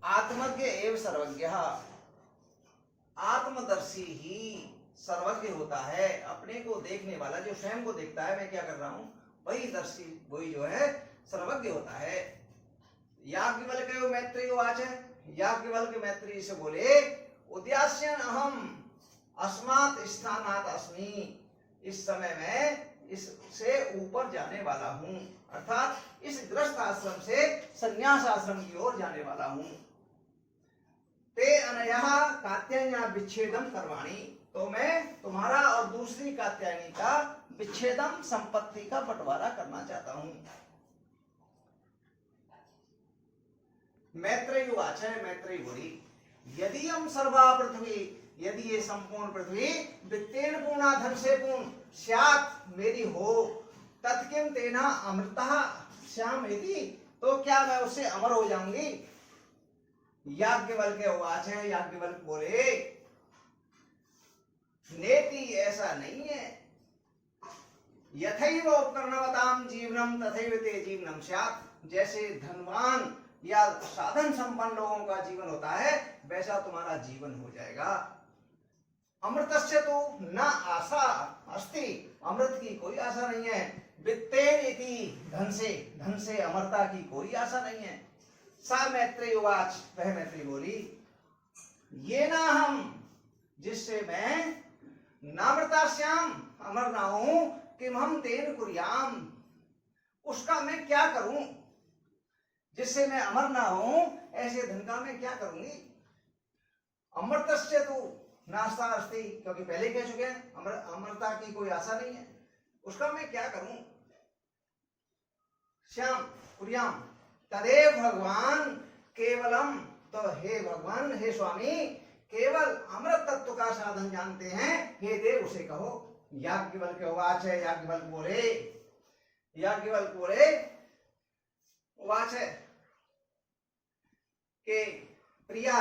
आत्मज्ञ एवं सर्वज्ञ, आत्मदर्शी ही सर्वज्ञ होता है। अपने को देखने वाला, जो स्वयं को देखता है मैं क्या कर रहा हूं, वही दर्शी, वही जो है सर्वज्ञ होता है। याज्ञवल्क्य मैत्रेय उवाच, याज्ञवल्क्य मैत्रेय से बोले, उद्यास्यन् अहम अस्मात् स्थानात् अस्मि, इस समय मैं इससे ऊपर जाने वाला हूं, अर्थात इस गृहस्थ आश्रम से संन्यास आश्रम की ओर जाने वाला हूं। ते अनयः कात्यायन्या विच्छेदम करवाणी, तो मैं तुम्हारा और दूसरी कात्यायनी का विच्छेदम, संपत्ति का बंटवारा करना चाहता हूं। मैत्रेय उवाच, मैत्रेय बोली, यदि हम सर्वा पृथ्वी, यदि ये संपूर्ण पृथ्वी वित्तेन पूर्णा, धन से पूर्ण स्यात्, मेरी हो, तत्किं तेना अमृतः स्यामेति, तो क्या मैं उससे अमर हो जाऊंगी। याज्ञवल्क्य उवाच, याज्ञवल्क्य बोले, नेति, ऐसा नहीं है, यथैव उपकरणवतां जीवनम तथैव ते जीवनम स्यात्, जैसे धनवान या साधन संपन्न लोगों का जीवन होता है वैसा तुम्हारा जीवन हो जाएगा। अमृतस्य तो न आशा अस्ति, अमृत की कोई आशा नहीं है। वित्तेन इति, धन से अमरता की कोई आशा नहीं है। सा मैत्रेय उवाच, वह मैत्रेय बोली, ये ना हम, जिससे मैं नामृतास्याम, अमर ना हूं, किम हम तेन कुर्याम, उसका मैं क्या करूं, जिससे मैं अमर ना हूं, ऐसे धन का मैं क्या करूंगी। अमृतस्य तो नास्ता अस्ति, क्योंकि पहले कह चुके हैं अमरता की कोई आशा नहीं है, उसका मैं क्या करूं। श्याम कुर्याम तदेव भगवान केवलम, तो हे भगवान, हे स्वामी, केवल अमृत तत्व का साधन जानते हैं, हे देव उसे कहो। याज्ञवल्क्य उवाच, याज्ञवल्क्य बोले, याज्ञवल्क्य बोले, उवाच के प्रिया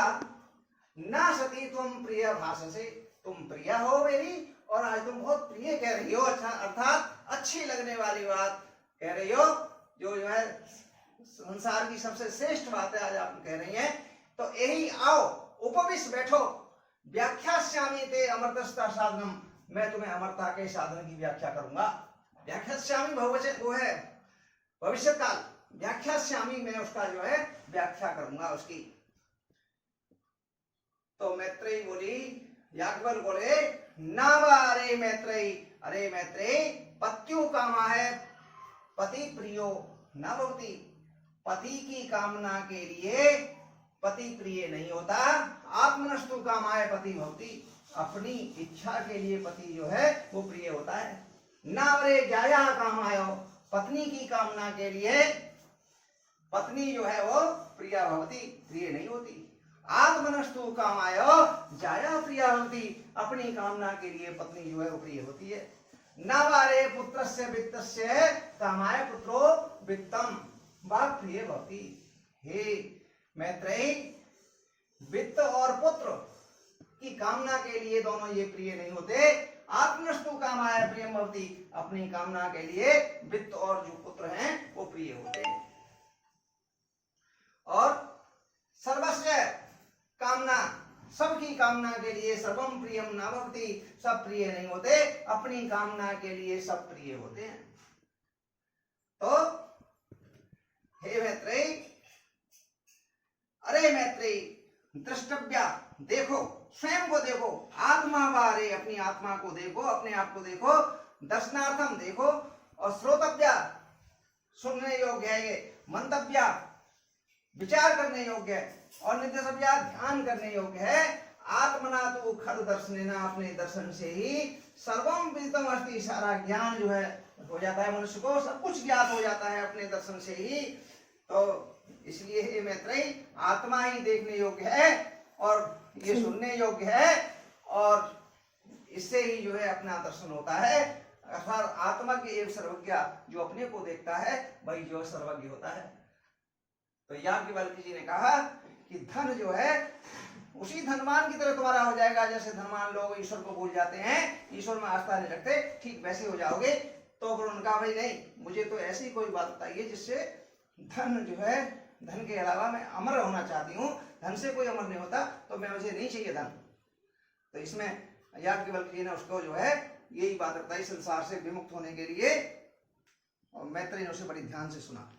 ना सती तुम प्रिय भाषसे, तुम प्रिया हो मेरी और आज तुम बहुत प्रिय कह रही हो, अच्छा, अर्थात अच्छी लगने वाली बात कह रही हो, जो है संसार की सबसे श्रेष्ठ बात है आज आप कह रही हैं। तो यही आओ, उपविश बैठो, व्याख्यास्यामि ते अमृतस्था साधनम, मैं तुम्हें अमरता के साधन की व्याख्या करूंगा। व्याख्यास्यामि बहुवचन वो है भविष्य काल, व्याख्यास्यामि मैं उसका जो है व्याख्या करूंगा उसकी। तो मैत्रेय बोली, याज्ञवल्क्य बोले, नावा अरे मैत्रेय, अरे मैत्रेय, पत्युः कामा है पति प्रियो न भवति, पति की कामना के लिए पति प्रिय नहीं होता। आत्मनस्तु कामाय पति भवति, अपनी इच्छा के लिए पति जो है वो प्रिय होता है। नावरे ज्याया कामाय, पत्नी की कामना के लिए पत्नी जो है वो प्रिया भवति, प्रिय नहीं होती। आत्मनस्तु कामाय जाया प्रिया होती, अपनी कामना के लिए पत्नी जो है वो प्रिय होती है। नावारे पुत्रस्य वित्तस्य कामाय पुत्रो वित्तम वा प्रिय भवति। हे मैत्रेय, वित्त और पुत्र की कामना के लिए दोनों ये प्रिय नहीं होते। आत्मनस्तु कामाय प्रियम भवति, अपनी कामना के लिए वित्त और जो पुत्र हैं वो प्रिय होते हैं। और सर्वस्य कामना, सबकी कामना के लिए सर्वम प्रियम न भवति, सब प्रिय नहीं होते, अपनी कामना के लिए सब प्रिय होते हैं। तो हे मैत्रेय, अरे मैत्रेय, द्रष्टव्या, देखो, स्वयं को देखो, आत्मा वारे, अपनी आत्मा को देखो, अपने आप को देखो, दर्शनार्थम देखो, और श्रोतव्या, सुनने योग्य है ये, मंतव्या, विचार करने योग्य है, और नित्यसव्या, ध्यान करने योग्य है। आत्मना तो खर दर्शनेना, अपने दर्शन से ही सर्वम विदितम अस्ति, सारा ज्ञान जो है हो जाता है, मनुष्य को सब कुछ ज्ञात हो जाता है अपने दर्शन से ही। तो इसलिए हे मैत्रेय, आत्मा ही देखने योग्य है और ये सुनने योग्य है, और इससे ही जो है अपना दर्शन होता है। अर्थात आत्मा के एक सर्वज्ञ, जो अपने को देखता है वही जो सर्वज्ञ होता है। तो याज्ञवल्क्य जी ने कहा कि धन जो है उसी धनवान की तरह तुम्हारा हो जाएगा, जैसे धनवान लोग ईश्वर को भूल जाते हैं, ईश्वर में आस्था नहीं रखते, ठीक वैसे हो जाओगे। तो फिर उनका भाई नहीं, मुझे तो ऐसी कोई बात बताइए जिससे धन जो है, धन के अलावा मैं अमर होना चाहती हूँ, धन से कोई अमर नहीं होता, तो मैं मुझे नहीं चाहिए धन। तो इसमें याज्ञवल्क्य ने उसको जो है यही बात बताई, संसार से विमुक्त होने के लिए, और मैत्रेय ने उसे बड़ी ध्यान से सुना।